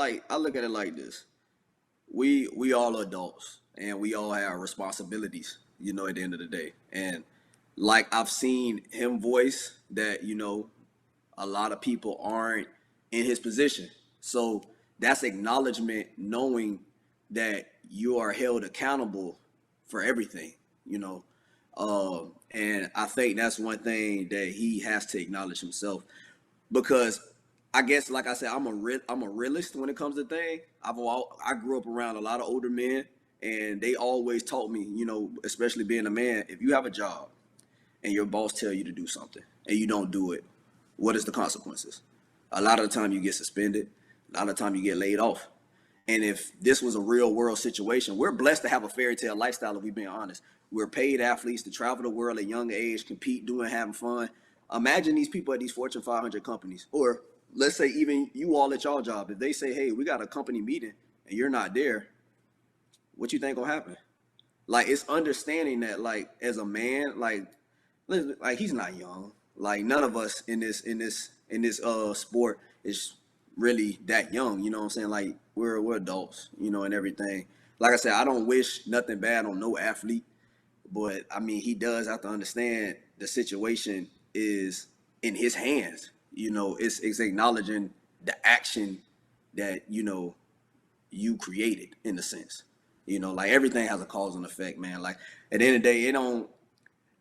at it like this. We all adults and we all have responsibilities, at the end of the day. And like I've seen him voice that, a lot of people aren't in his position. So that's acknowledgement knowing that you are held accountable for everything, you know. And I think that's one thing that he has to acknowledge himself because I guess, like I said, I'm a realist when it comes to things. I grew up around a lot of older men, and they always taught me, especially being a man, if you have a job and your boss tell you to do something and you don't do it, what is the consequences? A lot of the time you get suspended. A lot of the time you get laid off. And if this was a real world situation, we're blessed to have a fairy tale lifestyle, if we're being honest. We're paid athletes to travel the world at a young age, compete, doing, having fun. Imagine these people at these Fortune 500 companies, or let's say even you all at your job. If they say, hey, we got a company meeting and you're not there, what you think gonna happen? Like, it's understanding that, like, as a man, like he's not young. Like, none of us in this sport is really that young. You know what I'm saying? Like, we're adults, and everything. Like I said, I don't wish nothing bad on no athlete, but I mean, he does have to understand the situation is in his hands. It's acknowledging the action that you created, in a sense. Like, everything has a cause and effect, man. Like, at the end of the day, it don't,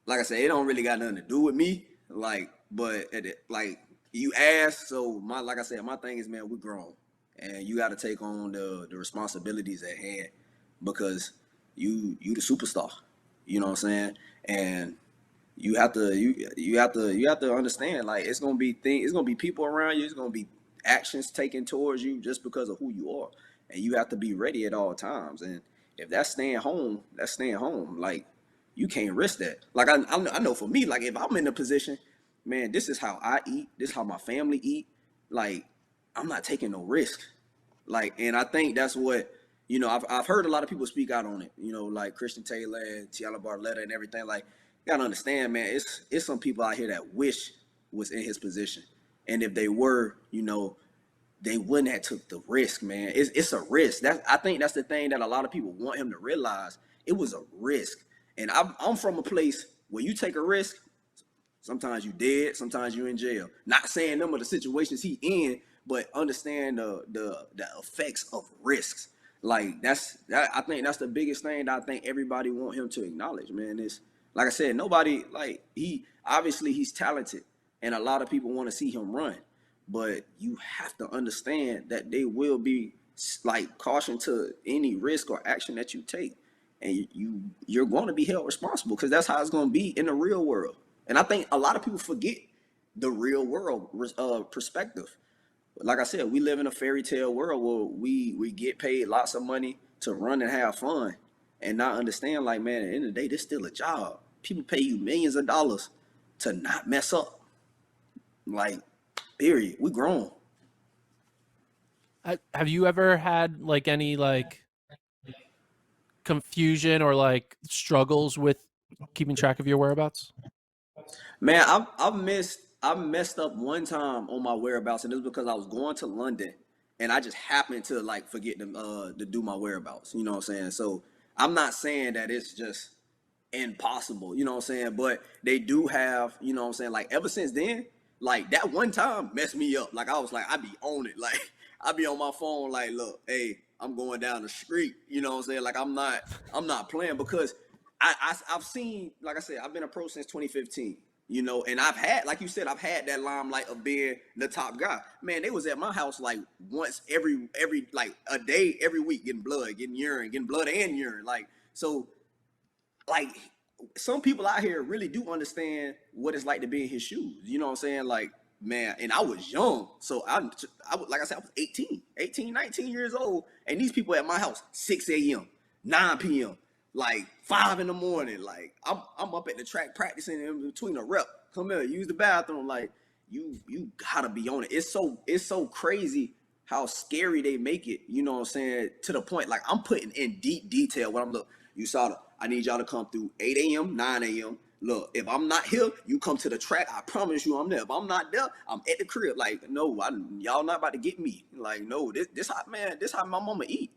like I said, it don't really got nothing to do with me. Like, but like you asked, so like I said, my thing is, man, we're grown, and you got to take on the responsibilities at hand because you the superstar. You know what I'm saying? And you have to understand, like, it's gonna be people around you, it's gonna be actions taken towards you just because of who you are, and you have to be ready at all times. And if that's staying home, that's staying home. Like, you can't risk that. Like, I know for me, like, if I'm in a position, man, this is how I eat, this is how my family eat. Like, I'm not taking no risk. Like, and I think that's what, I've heard a lot of people speak out on it, like Christian Taylor and Tiana Barletta and everything. Like, you gotta understand, man, it's some people out here that wish was in his position. And if they were, they wouldn't have took the risk, man. It's a risk. I think that's the thing that a lot of people want him to realize. It was a risk. And I'm from a place where you take a risk, sometimes you dead, sometimes you in jail. Not saying them are the situations he in, but understand the effects of risks. Like, I think that's the biggest thing that I think everybody want him to acknowledge, man. Is, like I said, nobody, like, he's talented, and a lot of people want to see him run, but you have to understand that they will be, like, caution to any risk or action that you take, and you're going to be held responsible because that's how it's going to be in the real world. And I think a lot of people forget the real world perspective. Like I said, we live in a fairy tale world where we get paid lots of money to run and have fun, and not understand, like, man, at the end of the day, this is still a job. People pay you millions of dollars to not mess up. Like, period. We grown. Have you ever had, like, any, like, confusion or, like, struggles with keeping track of your whereabouts? Man, I messed up one time on my whereabouts, and it was because I was going to London, and I just happened to, like, forget to do my whereabouts. You know what I'm saying? So I'm not saying that it's just impossible. You know what I'm saying? But they do have, you know what I'm saying? Like, ever since then, like, that one time messed me up. Like, I was like, I be on it. Like, I be on my phone, like, look, hey, I'm going down the street. You know what I'm saying? Like, I'm not playing because I've seen, like I said, I've been a pro since 2015. And I've had, like you said, I've had that limelight of being the top guy. Man, they was at my house like once every like a day, every week, getting blood, getting urine, getting blood and urine. Like, so, like, some people out here really do understand what it's like to be in his shoes. You know what I'm saying? Like, man, and I was young. So like I said, I was 18, 19 years old. And these people at my house, 6 a.m., 9 p.m., like 5 in the morning. Like, I'm up at the track practicing in between a rep. Come here, use the bathroom. Like, you gotta be on it. It's so crazy how scary they make it, you know what I'm saying? To the point, like, I'm putting in deep detail when I'm, look, I need y'all to come through 8 a.m., 9 a.m., look, if I'm not here, you come to the track. I promise you I'm there. If I'm not there, I'm at the crib. Like, no, y'all not about to get me. Like, no, this how, man, this how my mama eat.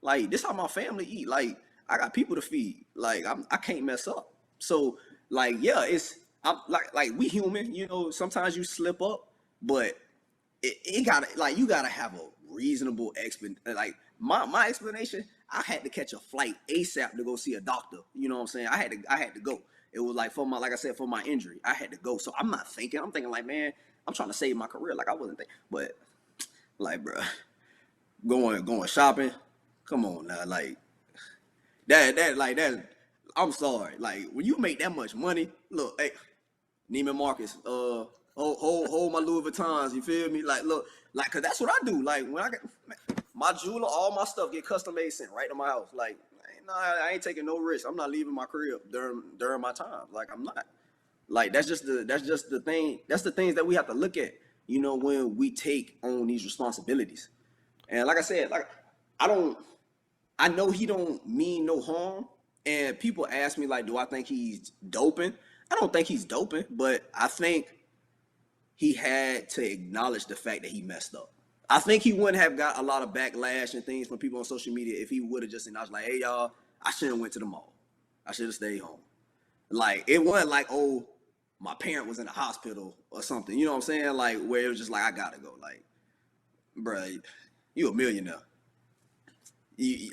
Like, this how my family eat. Like, I got people to feed. Like, I can't mess up. So, like, yeah, I'm like we human, you know, sometimes you slip up, but it gotta, like, you gotta have a reasonable like my explanation. I had to catch a flight ASAP to go see a doctor. You know what I'm saying? I had to go. It was like, for my, like I said, for my injury, I had to go. So I'm not thinking. I'm thinking like, man, I'm trying to save my career. Like, I wasn't thinking, but like, bro, going shopping. Come on now, like that. I'm sorry. Like, when you make that much money, look, hey, Neiman Marcus, hold my Louis Vuittons. You feel me? Like, look, like, cause that's what I do. Like, when I get my jeweler, all my stuff get custom made, sent right to my house. Like, nah, I ain't taking no risk. I'm not leaving my crib during my time. Like, I'm not. Like, that's just the thing. That's the things that we have to look at. You know, when we take on these responsibilities. And like I said, like, I don't. I know he don't mean no harm. And people ask me, like, do I think he's doping? I don't think he's doping, but I think he had to acknowledge the fact that he messed up. I think he wouldn't have got a lot of backlash and things from people on social media if he would have just acknowledged, like, hey, y'all, I shouldn't have went to the mall. I should have stayed home. Like, it wasn't like, oh, my parent was in the hospital or something. You know what I'm saying? Like, where it was just like, I gotta go. Like, bruh, you a millionaire.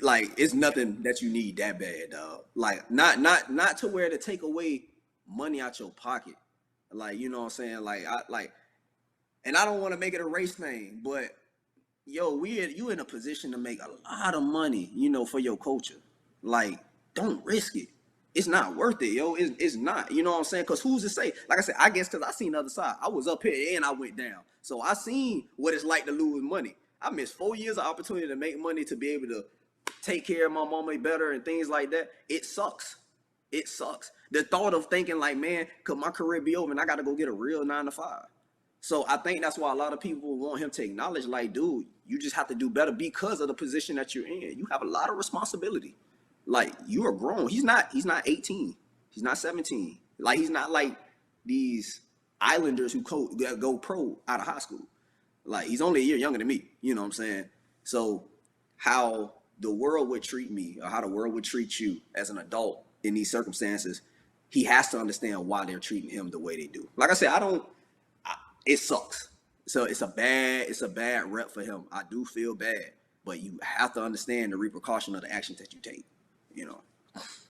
Like, it's nothing that you need that bad, dog. Like, not to where to take away money out your pocket. Like, you know what I'm saying? And I don't want to make it a race thing, but yo, you in a position to make a lot of money, you know, for your culture. Like, don't risk it. It's not worth it, yo. It's not. You know what I'm saying? Because who's to say? Like I said, I guess because I seen the other side. I was up here and I went down. So I seen what it's like to lose money. I missed 4 years of opportunity to make money, to be able to take care of my mama better and things like that. It sucks. It sucks. The thought of thinking like, man, could my career be over and I got to go get a real 9 to 5? So I think that's why a lot of people want him to acknowledge, like, dude, you just have to do better because of the position that you're in. You have a lot of responsibility. Like, you are grown. He's not 18. He's not 17. Like, he's not like these Islanders who go pro out of high school. Like, he's only a year younger than me. You know what I'm saying? So how the world would treat me, or how the world would treat you as an adult in these circumstances, he has to understand why they're treating him the way they do. Like I said, it sucks. So it's a bad rep for him. I do feel bad, but you have to understand the repercussion of the actions that you take, you know.